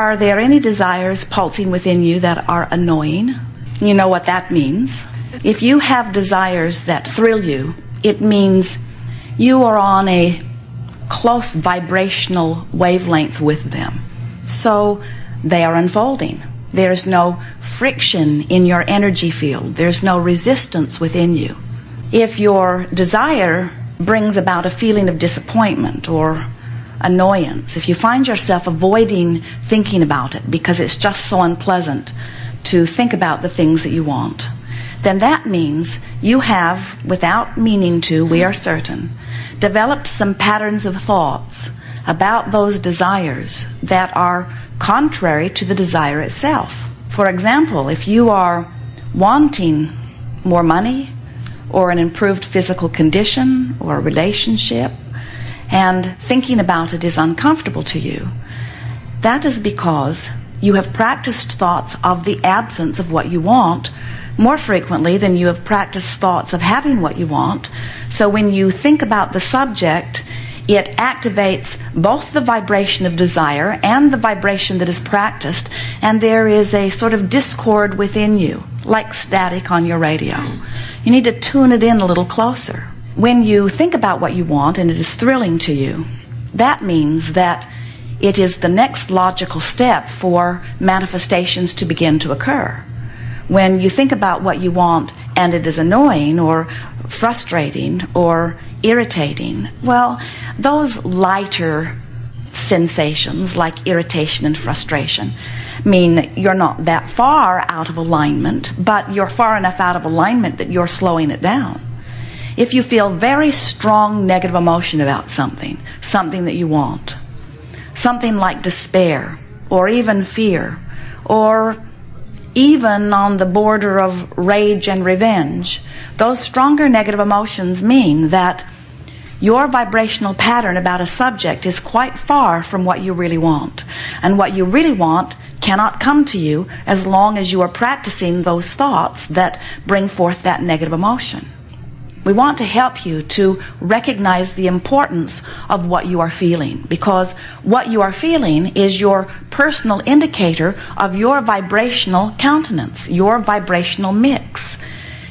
Are there any desires pulsing within you that are annoying? You know what that means. If you have desires that thrill you, it means you are on a close vibrational wavelength with them. So they are unfolding. There's no friction in your energy field. There's no resistance within you. If your desire brings about a feeling of disappointment or annoyance, if you find yourself avoiding thinking about it because it's just so unpleasant to think about the things that you want, then that means you have, without meaning to, we are certain, developed some patterns of thoughts about those desires that are contrary to the desire itself. For example, if you are wanting more money or an improved physical condition or a relationship, and thinking about it is uncomfortable to you, that is because you have practiced thoughts of the absence of what you want more frequently than you have practiced thoughts of having what you want. So when you think about the subject, it activates both the vibration of desire and the vibration that is practiced, and there is a sort of discord within you, like static on your radio. You need to tune it in a little closer. When you think about what you want and it is thrilling to you, that means that it is the next logical step for manifestations to begin to occur. When you think about what you want and it is annoying or frustrating or irritating, well, those lighter sensations like irritation and frustration mean you're not that far out of alignment, but you're far enough out of alignment that you're slowing it down. If you feel very strong negative emotion about something that you want, something like despair or even fear, or even on the border of rage and revenge, those stronger negative emotions mean that your vibrational pattern about a subject is quite far from what you really want. And what you really want cannot come to you as long as you are practicing those thoughts that bring forth that negative emotion. We want to help you to recognize the importance of what you are feeling, because what you are feeling is your personal indicator of your vibrational countenance, your vibrational mix,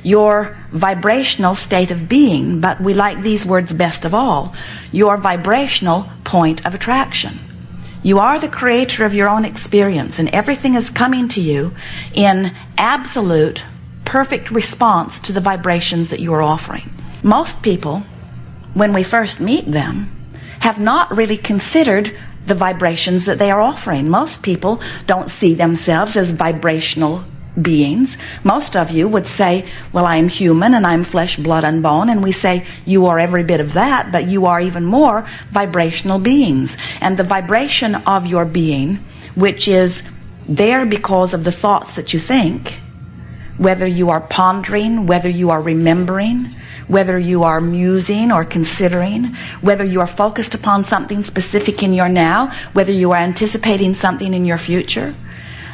your vibrational state of being, but we like these words best of all, your vibrational point of attraction. You are the creator of your own experience, and everything is coming to you in absolute perfect response to the vibrations that you are offering. Most people, when we first meet them, have not really considered the vibrations that they are offering. Most people don't see themselves as vibrational beings. Most of you would say, well, I am human and I'm flesh, blood, and bone, and we say, you are every bit of that, but you are even more vibrational beings. And the vibration of your being, which is there because of the thoughts that you think, whether you are pondering, whether you are remembering, whether you are musing or considering, whether you are focused upon something specific in your now, whether you are anticipating something in your future,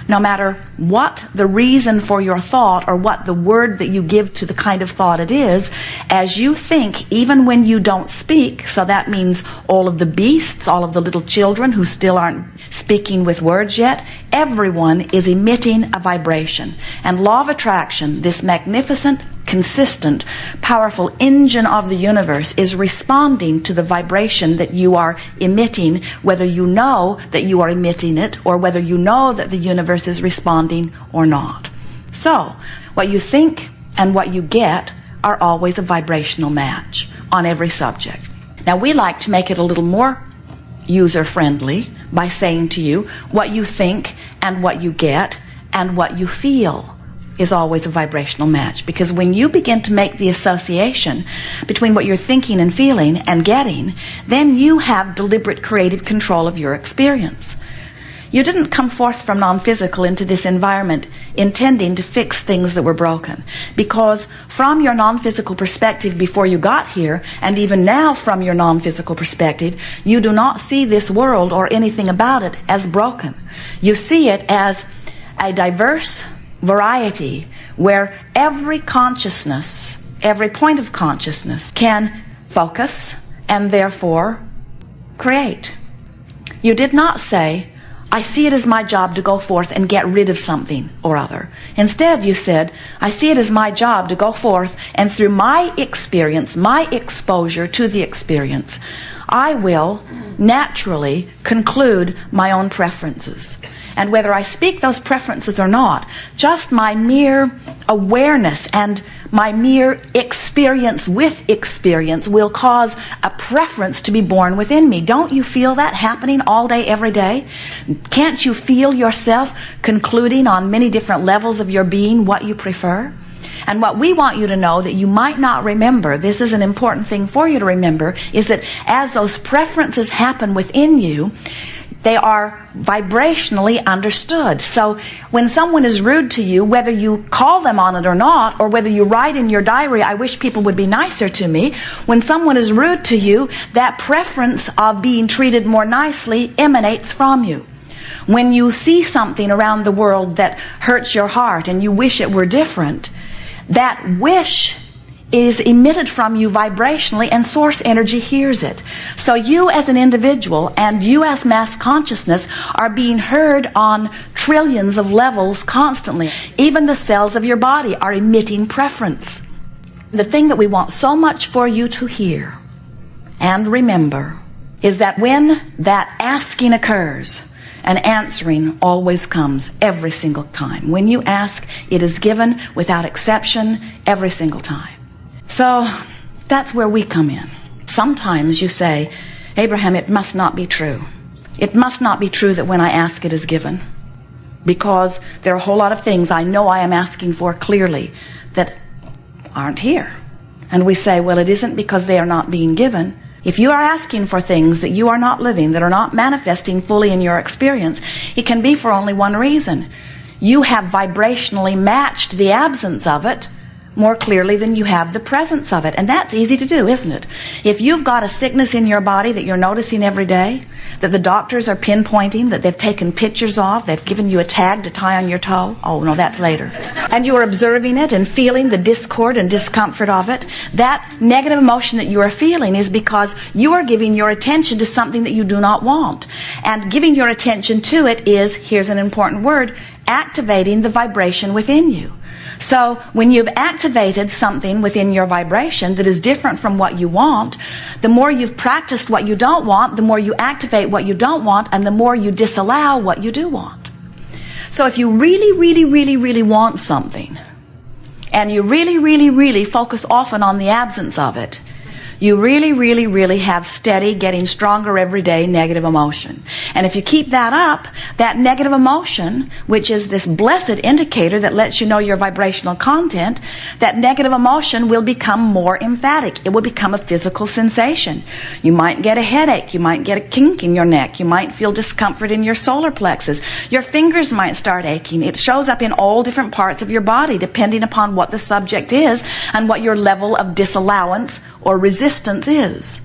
no matter what the reason for your thought or what the word that you give to the kind of thought it is, as you think, even when you don't speak, so that means all of the beasts, all of the little children who still aren't speaking with words yet, everyone is emitting a vibration. And law of attraction, this magnificent, consistent, powerful engine of the universe, is responding to the vibration that you are emitting, whether you know that you are emitting it or whether you know that the universe is responding or not. So, what you think and what you get are always a vibrational match on every subject. Now, we like to make it a little more user-friendly by saying to you, what you think and what you get and what you feel is always a vibrational match. Because when you begin to make the association between what you're thinking and feeling and getting, then you have deliberate creative control of your experience. You didn't come forth from non-physical into this environment intending to fix things that were broken. Because from your non-physical perspective before you got here, and even now from your non-physical perspective, you do not see this world or anything about it as broken. You see it as a diverse variety where every consciousness, every point of consciousness can focus and therefore create. You did not say, I see it as my job to go forth and get rid of something or other. Instead, you said, I see it as my job to go forth and through my experience, my exposure to the experience, I will naturally conclude my own preferences. And whether I speak those preferences or not, just my mere awareness and my mere experience with experience will cause a preference to be born within me. Don't you feel that happening all day, every day? Can't you feel yourself concluding on many different levels of your being what you prefer? And what we want you to know that you might not remember, this is an important thing for you to remember, is that as those preferences happen within you, they are vibrationally understood. So when someone is rude to you, whether you call them on it or not, or whether you write in your diary, I wish people would be nicer to me, when someone is rude to you, that preference of being treated more nicely emanates from you. When you see something around the world that hurts your heart and you wish it were different, that wish is emitted from you vibrationally and source energy hears it. So you as an individual and you as mass consciousness are being heard on trillions of levels constantly. Even the cells of your body are emitting preference. The thing that we want so much for you to hear and remember is that when that asking occurs, an answering always comes every single time. When you ask, it is given without exception every single time. So that's where we come in. Sometimes you say, Abraham, it must not be true. It must not be true that when I ask it is given. Because there are a whole lot of things I know I am asking for clearly that aren't here. And we say, well, it isn't because they are not being given. If you are asking for things that you are not living, that are not manifesting fully in your experience, it can be for only one reason. You have vibrationally matched the absence of it more clearly than you have the presence of it. And that's easy to do, isn't it? If you've got a sickness in your body that you're noticing every day, that the doctors are pinpointing, that they've taken pictures of, they've given you a tag to tie on your toe. Oh, no, that's later. And you're observing it and feeling the discord and discomfort of it. That negative emotion that you are feeling is because you are giving your attention to something that you do not want. And giving your attention to it is, here's an important word, activating the vibration within you. So when you've activated something within your vibration that is different from what you want, the more you've practiced what you don't want, the more you activate what you don't want, and the more you disallow what you do want. So if you really want something, and you really focus often on the absence of it, you really have steady, getting stronger every day negative emotion. And if you keep that up, that negative emotion, which is this blessed indicator that lets you know your vibrational content, that negative emotion will become more emphatic. It will become a physical sensation. You might get a headache. You might get a kink in your neck. You might feel discomfort in your solar plexus. Your fingers might start aching. It shows up in all different parts of your body depending upon what the subject is and what your level of disallowance or resistance is.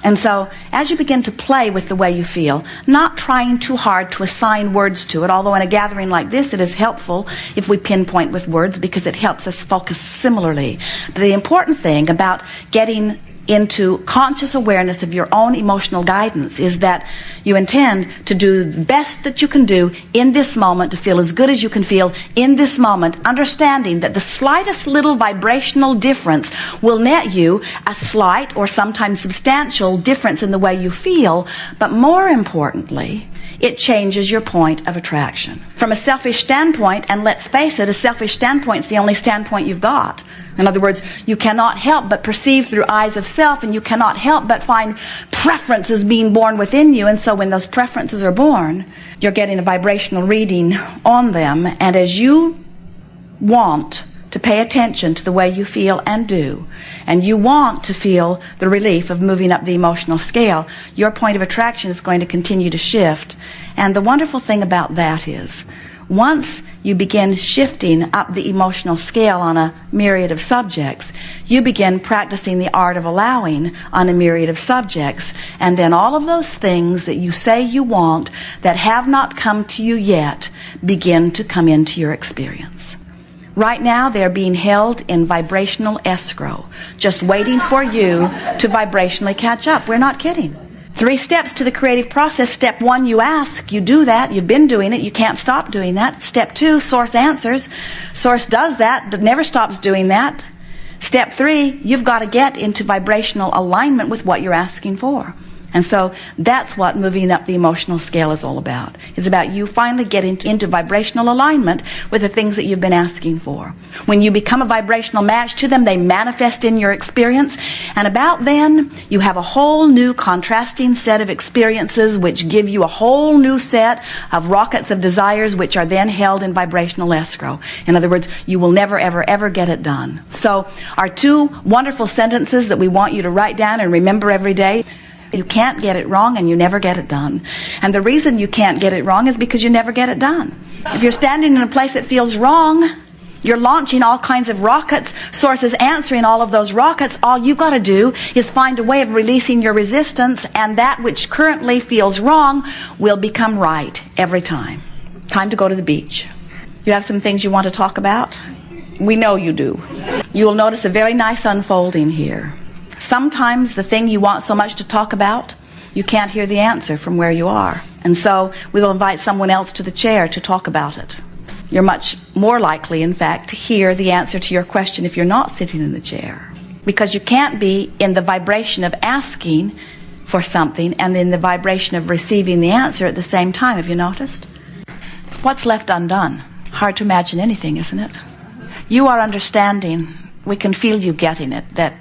And so as you begin to play with the way you feel, not trying too hard to assign words to it, although in a gathering like this it is helpful if we pinpoint with words because it helps us focus similarly. But the important thing about getting into conscious awareness of your own emotional guidance is that you intend to do the best that you can do in this moment, to feel as good as you can feel in this moment, understanding that the slightest little vibrational difference will net you a slight or sometimes substantial difference in the way you feel, but more importantly, it changes your point of attraction. From a selfish standpoint, and let's face it, a selfish standpoint is the only standpoint you've got. In other words, you cannot help but perceive through eyes of self, and you cannot help but find preferences being born within you. And so when those preferences are born, you're getting a vibrational reading on them. And as you want to pay attention to the way you feel and do, and you want to feel the relief of moving up the emotional scale, your point of attraction is going to continue to shift. And the wonderful thing about that is, once you begin shifting up the emotional scale on a myriad of subjects, you begin practicing the art of allowing on a myriad of subjects. And then all of those things that you say you want that have not come to you yet begin to come into your experience. Right now, they're being held in vibrational escrow, just waiting for you to vibrationally catch up. We're not kidding. 3 steps to the creative process. Step 1, you ask. You do that. You've been doing it. You can't stop doing that. Step 2, source answers. Source does that. Never stops doing that. Step 3, you've got to get into vibrational alignment with what you're asking for. And so that's what moving up the emotional scale is all about. It's about you finally getting into vibrational alignment with the things that you've been asking for. When you become a vibrational match to them, they manifest in your experience. And about then, you have a whole new contrasting set of experiences which give you a whole new set of rockets of desires which are then held in vibrational escrow. In other words, you will never, ever, ever get it done. So our 2 wonderful sentences that we want you to write down and remember every day: you can't get it wrong and you never get it done. And the reason you can't get it wrong is because you never get it done. If you're standing in a place that feels wrong, you're launching all kinds of rockets, Source is answering all of those rockets. All you've got to do is find a way of releasing your resistance, and that which currently feels wrong will become right every time. Time to go to the beach. You have some things you want to talk about? We know you do. You will notice a very nice unfolding here. Sometimes the thing you want so much to talk about, you can't hear the answer from where you are. And so we will invite someone else to the chair to talk about it. You're much more likely, in fact, to hear the answer to your question if you're not sitting in the chair. Because you can't be in the vibration of asking for something and in the vibration of receiving the answer at the same time. Have you noticed? What's left undone? Hard to imagine anything, isn't it? You are understanding, we can feel you getting it, that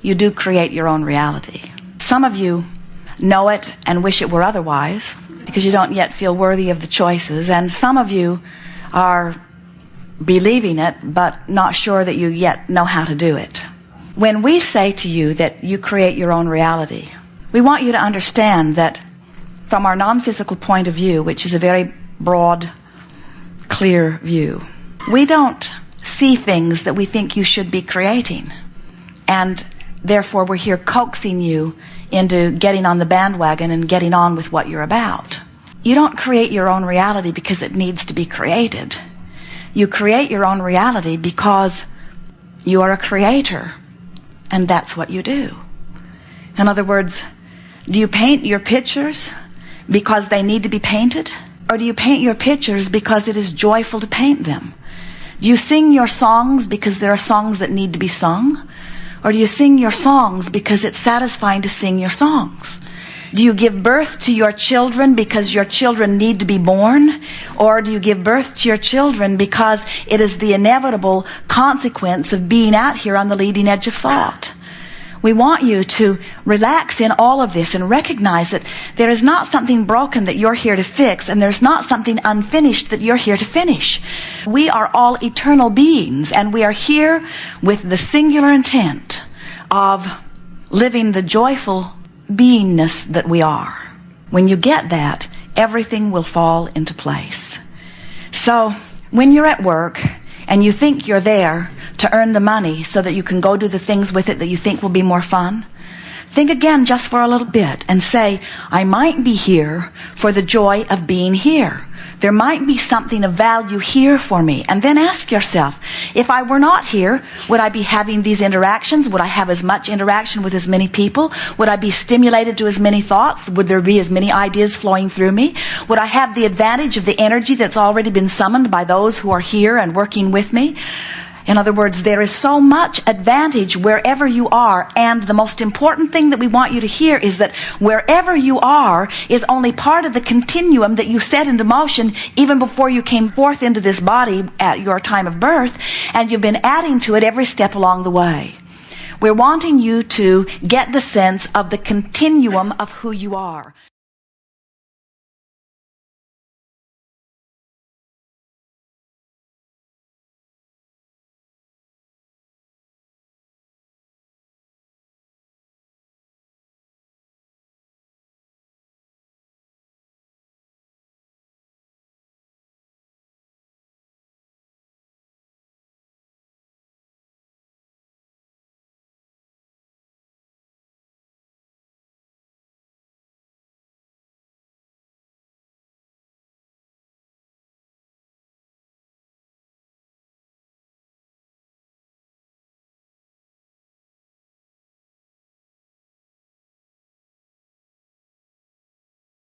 you do create your own reality. Some of you know it and wish it were otherwise because you don't yet feel worthy of the choices. And some of you are believing it but not sure that you yet know how to do it. When we say to you that you create your own reality, we want you to understand that from our non-physical point of view, which is a very broad, clear view, we don't see things that we think you should be creating. And therefore, we're here coaxing you into getting on the bandwagon and getting on with what you're about. You don't create your own reality because it needs to be created. You create your own reality because you are a creator, and that's what you do. In other words, do you paint your pictures because they need to be painted? Or do you paint your pictures because it is joyful to paint them? Do you sing your songs because there are songs that need to be sung? Or do you sing your songs because it's satisfying to sing your songs? Do you give birth to your children because your children need to be born? Or do you give birth to your children because it is the inevitable consequence of being out here on the leading edge of thought? We want you to relax in all of this and recognize that there is not something broken that you're here to fix, and there's not something unfinished that you're here to finish. We are all eternal beings, and we are here with the singular intent of living the joyful beingness that we are. When you get that, everything will fall into place. So when you're at work and you think you're there to earn the money so that you can go do the things with it that you think will be more fun, think again just for a little bit and say, I might be here for the joy of being here. There might be something of value here for me. And then ask yourself, if I were not here, would I be having these interactions? Would I have as much interaction with as many people? Would I be stimulated to as many thoughts? Would there be as many ideas flowing through me? Would I have the advantage of the energy that's already been summoned by those who are here and working with me? In other words, there is so much advantage wherever you are, and the most important thing that we want you to hear is that wherever you are is only part of the continuum that you set into motion even before you came forth into this body at your time of birth, and you've been adding to it every step along the way. We're wanting you to get the sense of the continuum of who you are.